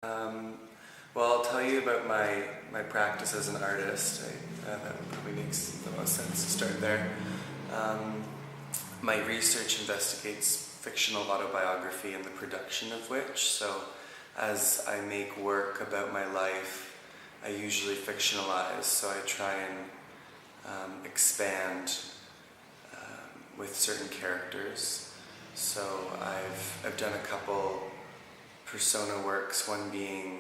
Um, well, I'll tell you about my practice as an artist. That probably makes the most sense to start there. Um, my research investigates fictional autobiography and the production of which, so as I make work about my life, I usually fictionalize, so I try and expand with certain characters. So I've done a couple persona works, one being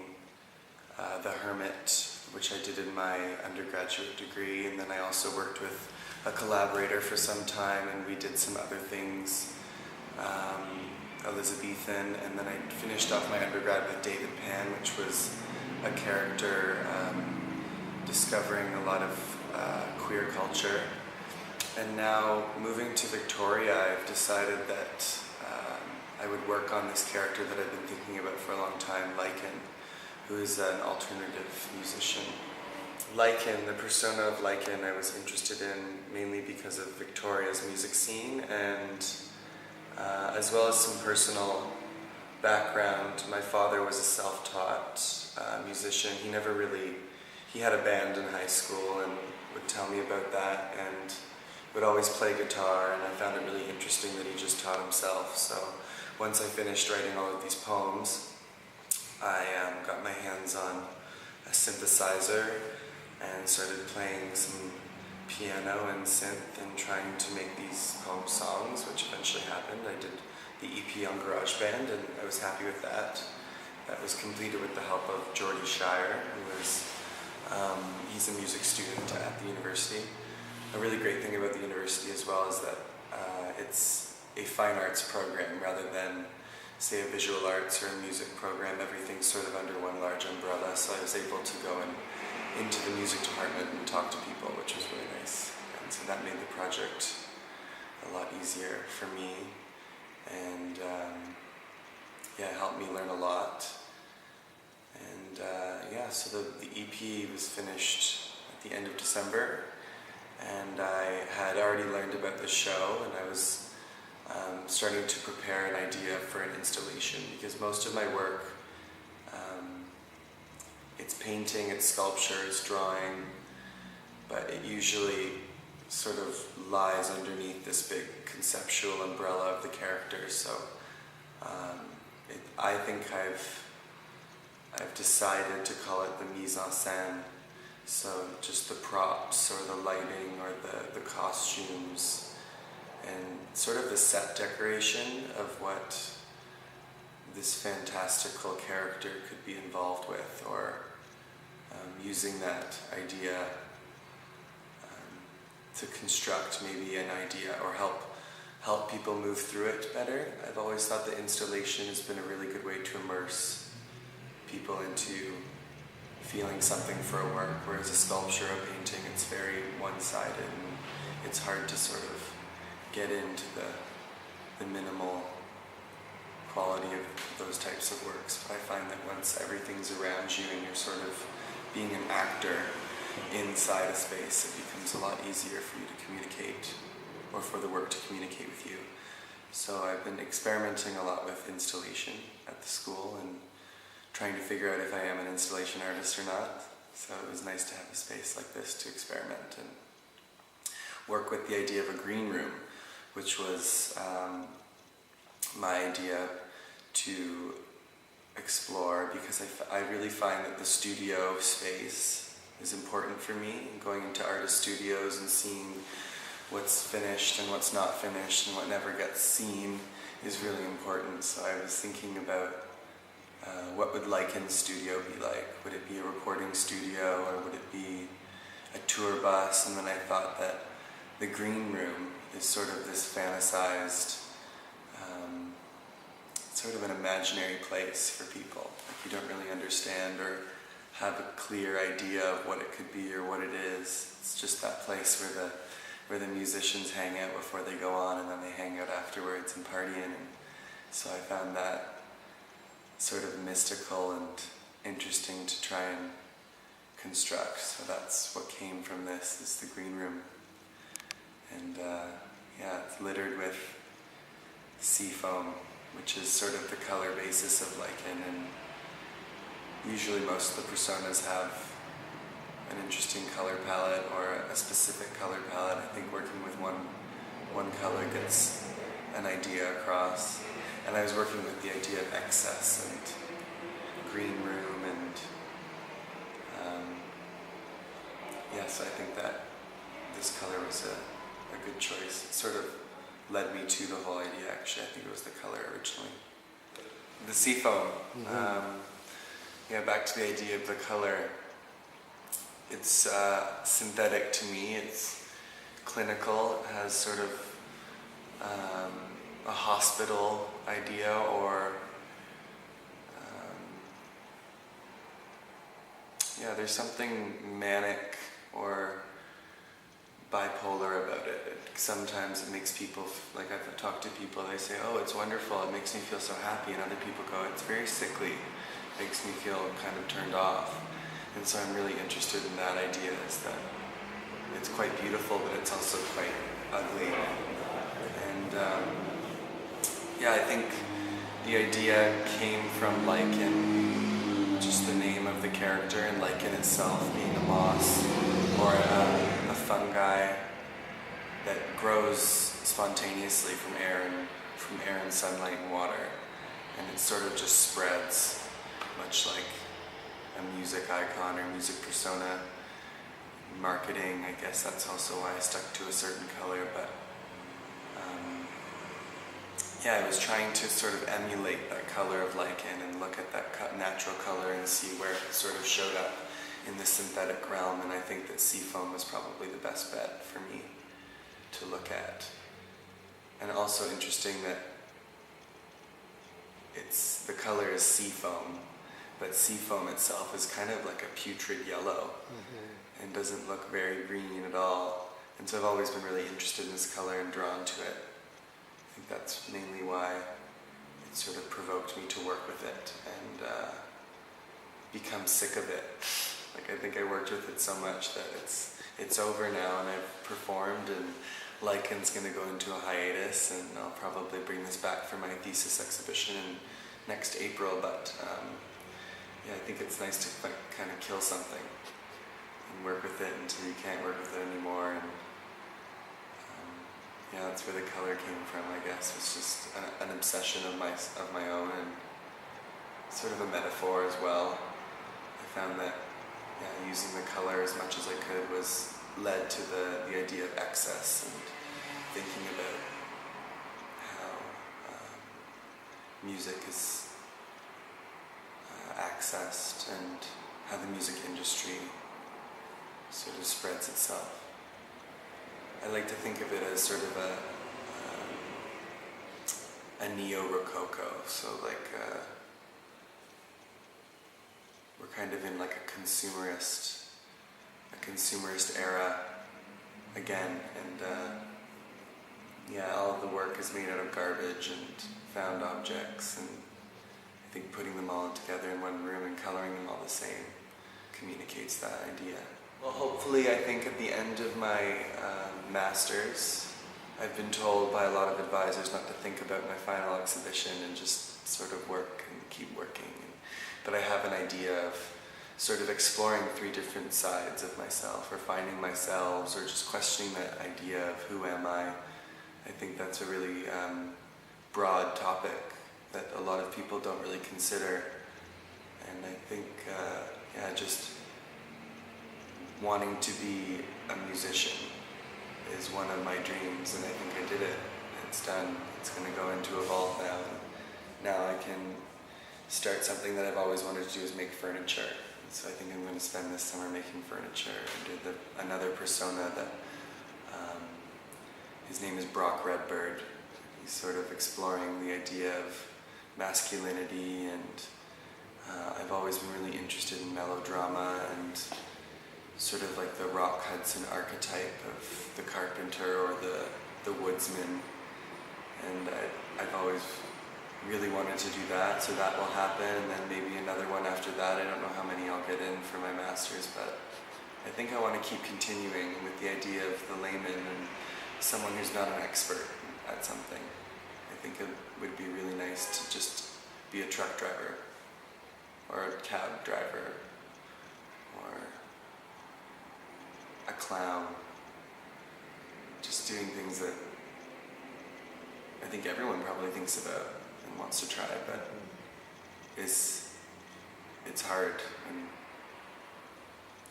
The Hermit, which I did in my undergraduate degree, and then I also worked with a collaborator for some time, and we did some other things, Elizabethan, and then I finished off my undergrad with David Pan, which was a character discovering a lot of queer culture. And now, moving to Victoria, I've decided that I would work on this character that I've been thinking about for a long time, Lycan, who is an alternative musician. Lycan, the persona of Lycan, I was interested in mainly because of Victoria's music scene and as well as some personal background. My father was a self-taught musician. He had a band in high school and would tell me about that, and would always play guitar, and I found it really interesting that he just taught himself. So once I finished writing all of these poems, I got my hands on a synthesizer and started playing some piano and synth and trying to make these poem songs, which eventually happened. I did the EP on GarageBand, and I was happy with that. That was completed with the help of Geordie Shire, who is he's a music student at the university. A really great thing about the university as well is that it's a fine arts program rather than, say, a visual arts or a music program. Everything's sort of under one large umbrella, so I was able to go into the music department and talk to people, which was really nice. And so that made the project a lot easier for me, and it helped me learn a lot. And so the EP was finished at the end of December, and I had already learned about the show, and I was starting to prepare an idea for an installation, because most of my work, it's painting, it's sculpture, it's drawing, but it usually sort of lies underneath this big conceptual umbrella of the characters. So I think I've decided to call it the mise en scène. So just the props or the lighting or the costumes and sort of the set decoration of what this fantastical character could be involved with, or using that idea to construct maybe an idea or help people move through it better. I've always thought that installation has been a really good way to immerse people into feeling something for a work, whereas a sculpture or painting, it's very one-sided, and it's hard to sort of get into the minimal quality of those types of works. But I find that once everything's around you and you're sort of being an actor inside a space, it becomes a lot easier for you to communicate, or for the work to communicate with you. So I've been experimenting a lot with installation at the school and trying to figure out if I am an installation artist or not. So it was nice to have a space like this to experiment and work with the idea of a green room, which was my idea to explore, because I really find that the studio space is important for me. Going into artist studios and seeing what's finished and what's not finished and what never gets seen is really important. So I was thinking about what would Lycan's studio be like? Would it be a recording studio, or would it be a tour bus? And then I thought that the green room is sort of this fantasized, sort of an imaginary place for people. Like, you don't really understand or have a clear idea of what it could be or what it is. It's just that place where the musicians hang out before they go on, and then they hang out afterwards and party in. And so I found that sort of mystical and interesting to try and construct. So that's what came from this, is the green room. And it's littered with sea foam, which is sort of the color basis of Lycan, and usually most of the personas have an interesting color palette or a specific color palette. I think working with one color gets an idea across. And I was working with the idea of excess and green room, and so I think that this color was a good choice. It sort of led me to the whole idea, actually. I think it was the color originally. The seafoam. Back to the idea of the color. It's synthetic to me. It's clinical. It has sort of a hospital idea, or there's something manic or bipolar about it. Sometimes it makes people, like I've talked to people, they say, oh, it's wonderful, it makes me feel so happy, and other people go, it's very sickly, it makes me feel kind of turned off. And so I'm really interested in that idea, is that it's quite beautiful, but it's also quite ugly. And I think the idea came from lichen, just the name of the character, and lichen itself being a moss or a fungi that grows spontaneously from air and sunlight and water, and it sort of just spreads, much like a music icon or music persona. Marketing, I guess that's also why I stuck to a certain color, but I was trying to sort of emulate that color of lichen and look at that natural color and see where it sort of showed up in the synthetic realm, and I think that seafoam was probably the best bet for me to look at. And also interesting that the color is seafoam, but seafoam itself is kind of like a putrid yellow and doesn't look very green at all. And so I've always been really interested in this color and drawn to it. I think that's mainly why it sort of provoked me to work with it and become sick of it. Like, I think I worked with it so much that it's over now, and I've performed, and Lichen's going to go into a hiatus, and I'll probably bring this back for my thesis exhibition next April, but I think it's nice to kind of kill something and work with it until you can't work with it anymore. And that's where the color came from, I guess. It's just an obsession of my own, and sort of a metaphor as well. I found that using the color as much as I could led to the idea of excess, and thinking about how music is accessed, and how the music industry sort of spreads itself. I like to think of it as sort of a neo-rococo, so like we're kind of in like a consumerist era again, and all of the work is made out of garbage and found objects, and I think putting them all together in one room and coloring them all the same communicates that idea. Well, hopefully, I think at the end of my master's, I've been told by a lot of advisors not to think about my final exhibition and just sort of work and keep working. But I have an idea of sort of exploring 3 different sides of myself, or finding myself, or just questioning that idea of who am I. I think that's a really broad topic that a lot of people don't really consider. And I think, just wanting to be a musician is one of my dreams, and I think I did it. It's done. It's going to go into Evolve now. Now I can start something that I've always wanted to do, is make furniture. And so I think I'm going to spend this summer making furniture. I did another persona that, his name is Brock Redbird. He's sort of exploring the idea of masculinity, and I've always been really interested in melodrama and sort of like the Rock Hudson archetype of the carpenter or the woodsman, and I've always really wanted to do that, so that will happen, and then maybe another one after that. I don't know how many I'll get in for my master's, but I think I want to keep continuing with the idea of the layman and someone who's not an expert at something. I think it would be really nice to just be a truck driver or a cab driver, or a clown. Just doing things that I think everyone probably thinks about and wants to try, but it's hard, and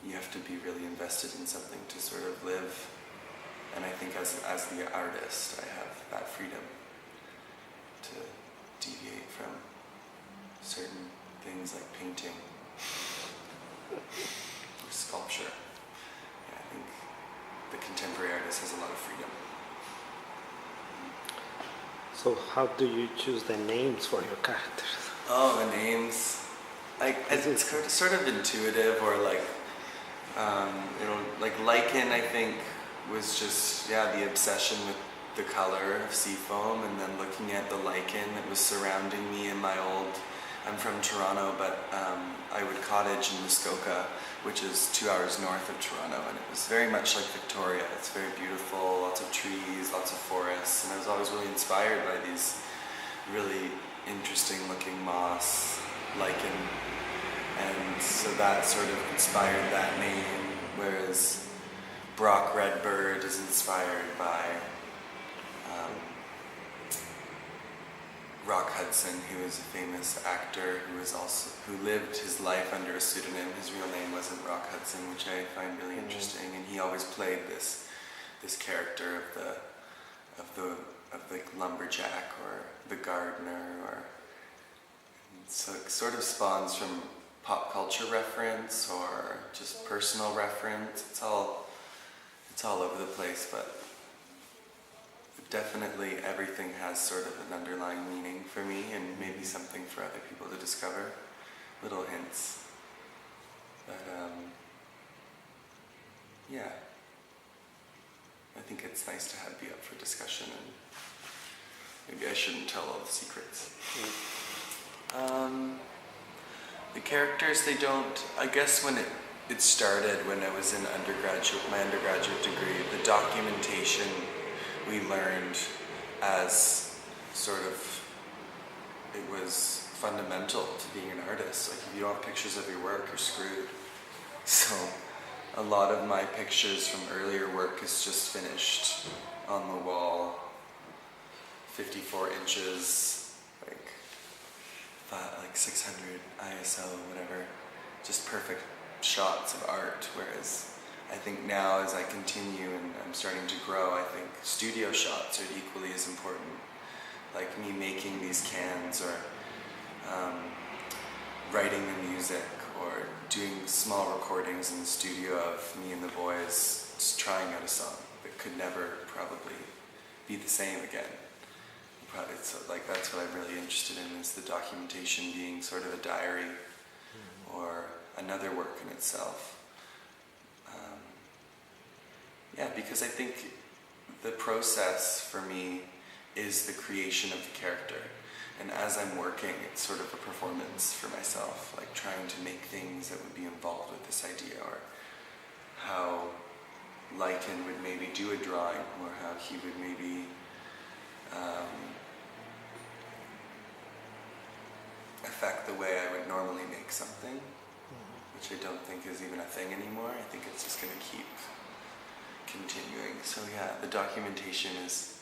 you have to be really invested in something to sort of live. And I think as the artist, I have that freedom to deviate from certain things like painting or sculpture. Yeah, I think the contemporary artist has a lot of freedom. So how do you choose the names for your characters? Oh, the names. It's sort of intuitive, or like, like Lichen, I think, was just, the obsession with the color of seafoam, and then looking at the lichen that was surrounding me in my I'm from Toronto, but I would cottage in Muskoka, which is 2 hours north of Toronto, and it was very much like Victoria. It's very beautiful, lots of trees, lots of forests, and I was always really inspired by these really interesting looking moss, lichen, and so that sort of inspired that name, whereas Brock Redbird is inspired by Rock Hudson, who was a famous actor who lived his life under a pseudonym. His real name wasn't Rock Hudson, which I find really interesting, and he always played this character of the lumberjack or the gardener, so it sort of spawns from pop culture reference or just personal reference. It's all over the place, but definitely everything has sort of an underlying meaning for me, and maybe something for other people to discover. Little hints. But I think it's nice to be up for discussion, and maybe I shouldn't tell all the secrets. The characters, they don't, I guess when it started when I was in my undergraduate degree, the documentation we learned as sort of, it was fundamental to being an artist. Like, if you don't have pictures of your work, you're screwed. So a lot of my pictures from earlier work is just finished on the wall, 54 inches, like 600 ISO, whatever, just perfect shots of art. Whereas I think now, as I continue and I'm starting to grow, I think studio shots are equally as important. Like me making these cans, or writing the music, or doing small recordings in the studio of me and the boys just trying out a song that could never probably be the same again. It's like, that's what I'm really interested in, is the documentation being sort of a diary or another work in itself. Because I think the process for me is the creation of the character. And as I'm working, it's sort of a performance for myself, like trying to make things that would be involved with this idea, or how Lichen would maybe do a drawing, or how he would maybe affect the way I would normally make something, which I don't think is even a thing anymore. I think it's just going to keep continuing. So the documentation is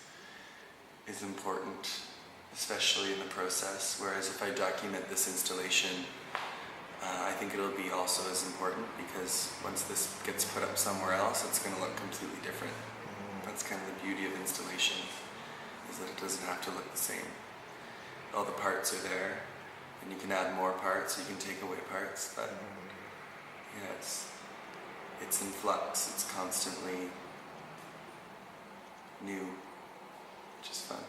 important, especially in the process. Whereas if I document this installation, I think it'll be also as important, because once this gets put up somewhere else, it's going to look completely different. That's kind of the beauty of installation, is that it doesn't have to look the same. All the parts are there, and you can add more parts, you can take away parts, but it's in flux, it's constantly new, which is fun.